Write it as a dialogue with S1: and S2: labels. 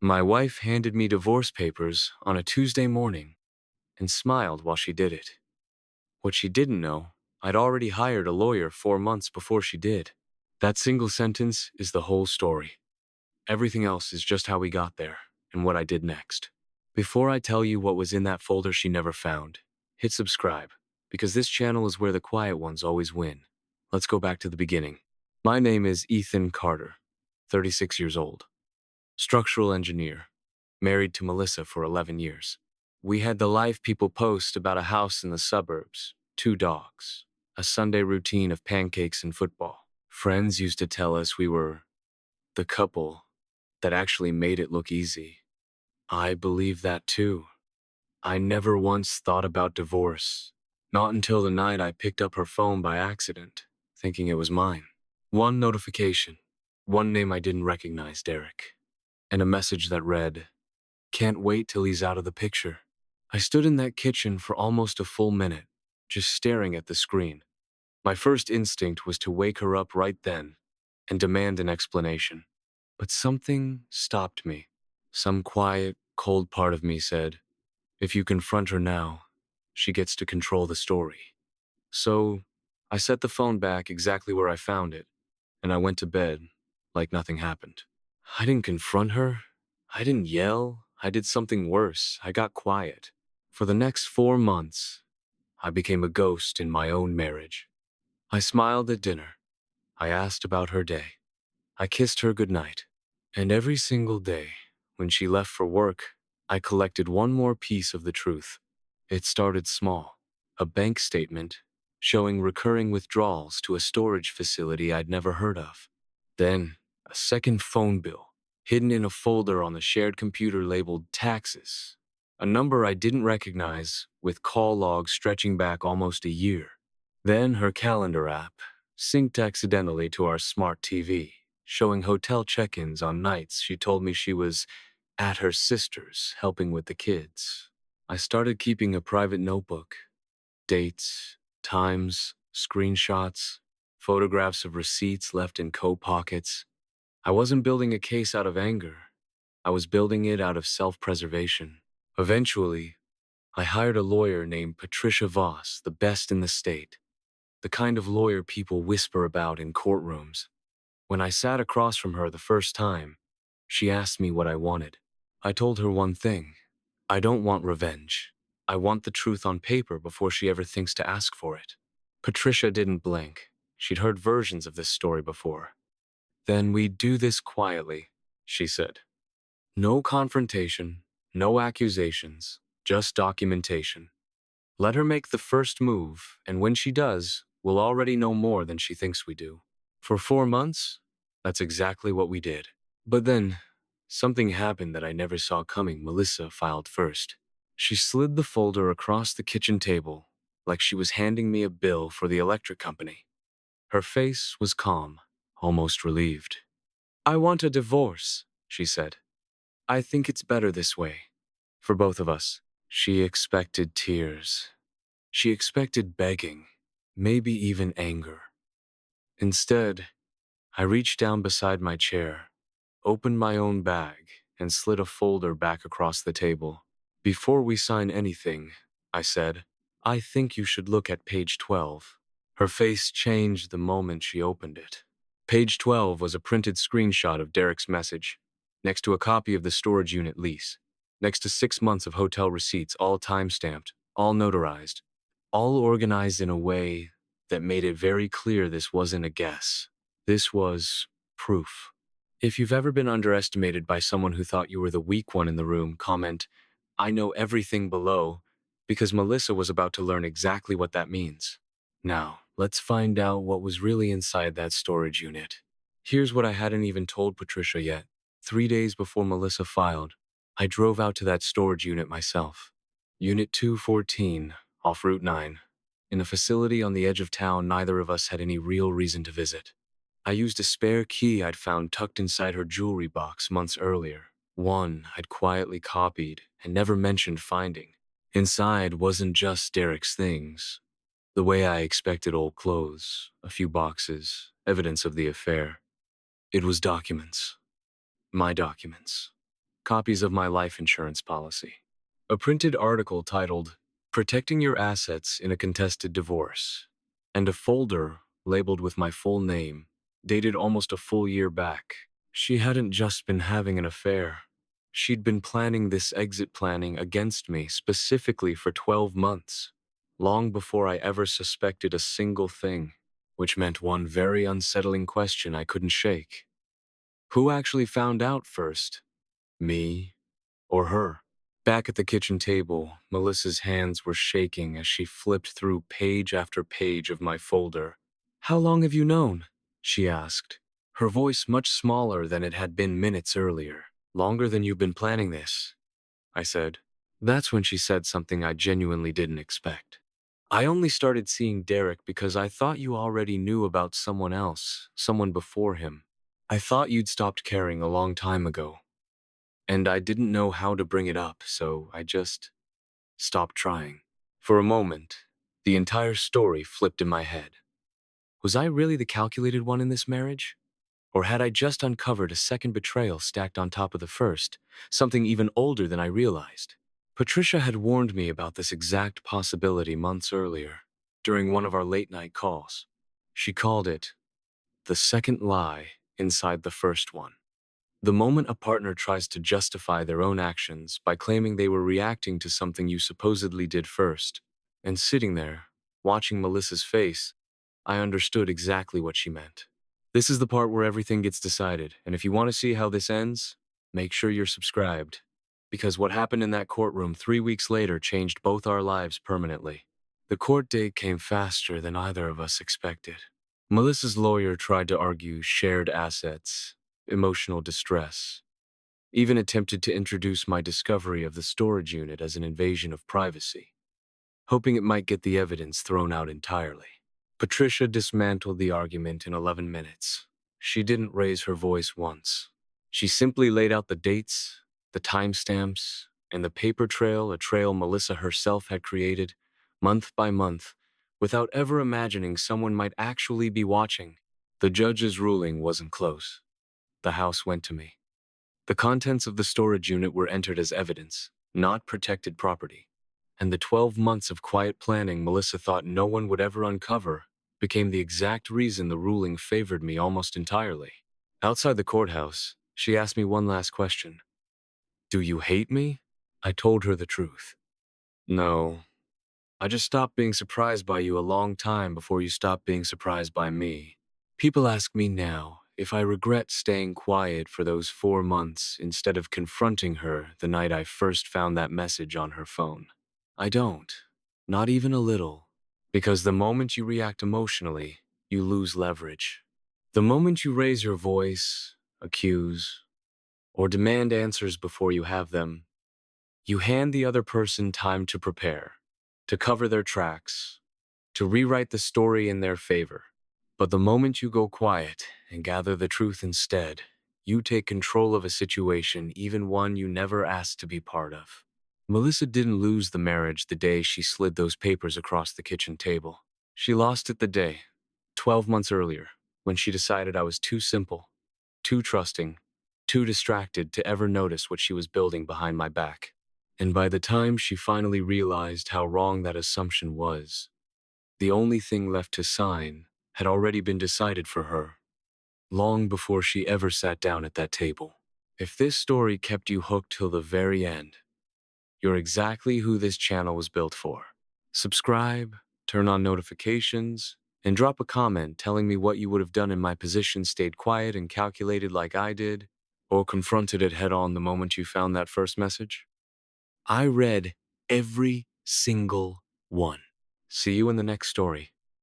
S1: My wife handed me divorce papers on a Tuesday morning and smiled while she did it. What she didn't know, I'd already hired a lawyer 4 months before she did. That single sentence is the whole story. Everything else is just how we got there and what I did next. Before I tell you what was in that folder she never found, hit subscribe, because this channel is where the quiet ones always win. Let's go back to the beginning. My name is Ethan Carter, 36 years old, structural engineer, married to Melissa for 11 years. We had the life people post about a house in the suburbs, 2 dogs, a Sunday routine of pancakes and football. Friends used to tell us we were the couple that actually made it look easy. I believe that too. I never once thought about divorce. Not until the night I picked up her phone by accident, thinking it was mine. One notification, one name I didn't recognize, Derek, and a message that read, "Can't wait till he's out of the picture." I stood in that kitchen for almost a full minute, just staring at the screen. My first instinct was to wake her up right then and demand an explanation. But something stopped me. Some quiet, cold part of me said, if you confront her now, she gets to control the story. So I set the phone back exactly where I found it, and I went to bed like nothing happened. I didn't confront her. I didn't yell. I did something worse. I got quiet. For the next 4 months, I became a ghost in my own marriage. I smiled at dinner. I asked about her day. I kissed her goodnight. And every single day, when she left for work, I collected one more piece of the truth. It started small. A bank statement showing recurring withdrawals to a storage facility I'd never heard of. Then, a second phone bill, hidden in a folder on the shared computer labeled taxes. A number I didn't recognize, with call logs stretching back almost a year. Then her calendar app, synced accidentally to our smart TV, showing hotel check-ins on nights she told me she was at her sister's helping with the kids. I started keeping a private notebook. Dates, times, screenshots, photographs of receipts left in coat pockets. I wasn't building a case out of anger. I was building it out of self-preservation. Eventually, I hired a lawyer named Patricia Voss, the best in the state. The kind of lawyer people whisper about in courtrooms. When I sat across from her the first time, she asked me what I wanted. I told her one thing. I don't want revenge. I want the truth on paper before she ever thinks to ask for it. Patricia didn't blink. She'd heard versions of this story before. Then we do this quietly, she said. No confrontation, no accusations, just documentation. Let her make the first move, and when she does, we'll already know more than she thinks we do. For 4 months, that's exactly what we did. But then, something happened that I never saw coming. Melissa filed first. She slid the folder across the kitchen table, like she was handing me a bill for the electric company. Her face was calm, almost relieved. I want a divorce, she said. I think it's better this way. For both of us. She expected tears. She expected begging, maybe even anger. Instead, I reached down beside my chair, opened my own bag, and slid a folder back across the table. Before we sign anything, I said, I think you should look at page 12. Her face changed the moment she opened it. Page 12 was a printed screenshot of Derek's message, next to a copy of the storage unit lease, next to 6 months of hotel receipts, all time-stamped, all notarized, all organized in a way that made it very clear this wasn't a guess. This was proof. If you've ever been underestimated by someone who thought you were the weak one in the room, comment, I know everything below, because Melissa was about to learn exactly what that means. Now, let's find out what was really inside that storage unit. Here's what I hadn't even told Patricia yet. 3 days before Melissa filed, I drove out to that storage unit myself. Unit 214, off Route 9. In a facility on the edge of town neither of us had any real reason to visit. I used a spare key I'd found tucked inside her jewelry box months earlier. One I'd quietly copied and never mentioned finding. Inside wasn't just Derek's things. The way I expected: old clothes, a few boxes, evidence of the affair. It was documents. My documents. copies of my life insurance policy, a printed article titled Protecting Your Assets in a Contested Divorce, and a folder labeled with my full name, dated almost a full year back. She hadn't just been having an affair. She'd been planning this exit planning against me specifically for 12 months, long before I ever suspected a single thing, which meant one very unsettling question I couldn't shake. Who actually found out first? Me or her? Back at the kitchen table, Melissa's hands were shaking as she flipped through page after page of my folder. "How long have you known?" she asked, her voice much smaller than it had been minutes earlier. "Longer than you've been planning this," I said. That's when she said something I genuinely didn't expect. "I only started seeing Derek because I thought you already knew about someone else, someone before him. I thought you'd stopped caring a long time ago. And I didn't know how to bring it up, so I just stopped trying." For a moment, the entire story flipped in my head. Was I really the calculated one in this marriage? Or had I just uncovered a second betrayal stacked on top of the first, something even older than I realized? Patricia had warned me about this exact possibility months earlier, during one of our late-night calls. She called it the second lie inside the first one. The moment a partner tries to justify their own actions by claiming they were reacting to something you supposedly did first, and sitting there, watching Melissa's face, I understood exactly what she meant. This is the part where everything gets decided, and if you want to see how this ends, make sure you're subscribed. Because what happened in that courtroom 3 weeks later changed both our lives permanently. The court date came faster than either of us expected. Melissa's lawyer tried to argue shared assets, emotional distress, even attempted to introduce my discovery of the storage unit as an invasion of privacy, hoping it might get the evidence thrown out entirely. Patricia dismantled the argument in 11 minutes. She didn't raise her voice once. She simply laid out the dates, the timestamps, and the paper trail, a trail Melissa herself had created, month by month, without ever imagining someone might actually be watching. The judge's ruling wasn't close. The house went to me. The contents of the storage unit were entered as evidence, not protected property. And the 12 months of quiet planning Melissa thought no one would ever uncover became the exact reason the ruling favored me almost entirely. Outside the courthouse, she asked me one last question. "Do you hate me?" I told her the truth. "No. I just stopped being surprised by you a long time before you stopped being surprised by me." People ask me now if I regret staying quiet for those 4 months instead of confronting her the night I first found that message on her phone. I don't. Not even a little. Because the moment you react emotionally, you lose leverage. The moment you raise your voice, accuse, or demand answers before you have them, you hand the other person time to prepare, to cover their tracks, to rewrite the story in their favor. But the moment you go quiet and gather the truth instead, you take control of a situation, even one you never asked to be part of. Melissa didn't lose the marriage the day she slid those papers across the kitchen table. She lost it the day, 12 months earlier, when she decided I was too simple, too trusting, too distracted to ever notice what she was building behind my back. And by the time she finally realized how wrong that assumption was, the only thing left to sign had already been decided for her, long before she ever sat down at that table. If this story kept you hooked till the very end, you're exactly who this channel was built for. Subscribe, turn on notifications, and drop a comment telling me what you would have done in my position, stayed quiet and calculated like I did, or confronted it head on the moment you found that first message. I read every single one. See you in the next story.